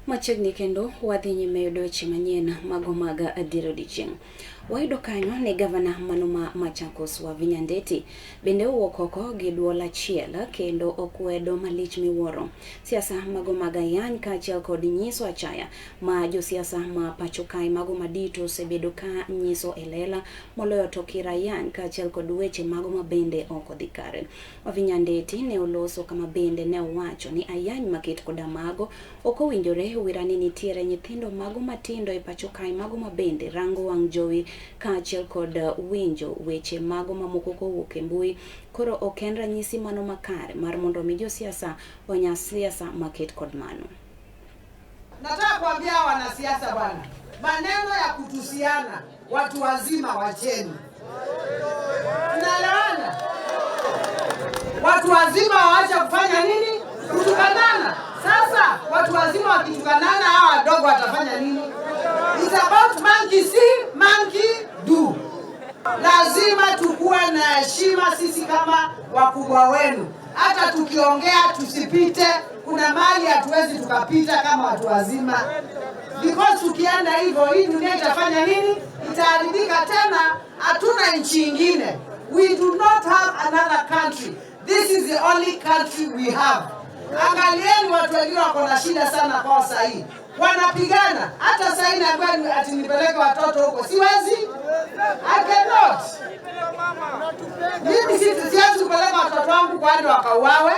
Machiegni kendo wadhi nyime yudo weche manyien mago mag adier odiechieng'. Wayudo kanyo ni gavana mano ma Machakos Wavinya Ndeti bende owuok oko gi duol achiel kendo okwedo malich miwuoro siasa mago mag ayany kaachiel kod nyiso achaya ma josiasa ma pacho kae mago madito osebedo ka nyiso elela moloyo to kirayany kaachiel kod weche mago mabende ok odhi kare. Wavinya Ndeti ne oloso kama bende ne owacho ni ayany maket koda mago ok owinjore wirani nitiere nyithindo mago matindo e pacho kae mago mabende rango wang' jowi kaachiel kod winjo weche mago mamoko kowuok e mbui. Koro ok en ranyisi mano makare mar mondo mi josiasa onya siasa maket kod mano. Nataka kuambia wanasiasa bwana, maneno ya kutusiana watu wazima wacheni. Tunaelewana? Watu wazima waache kufanya nini? Kutukanana. Sasa watu wazima wakitukanana hawa wadogo watafanya nini? It's about monkey see, monkey do. Lazima tukuwe na heshima sisi kama wakubwa wenu. Hata tukiongea tusipite, kuna mali hatuwezi tukapita kama watu wazima. Because tukienda hivyo hii dunia itafanya nini? Itaharibika tena, hatuna nchi nyingine. We do not have another country. This is the only country we have. Angalieni watu wengine wako na shida sana kwa sasa hii. Wanapigana. Hata sasa hii naambiwa ati nipeleke watoto huko. Siwezi. I cannot. Mimi siwezi kupeleka watoto wangu kwa ndio wakauawe.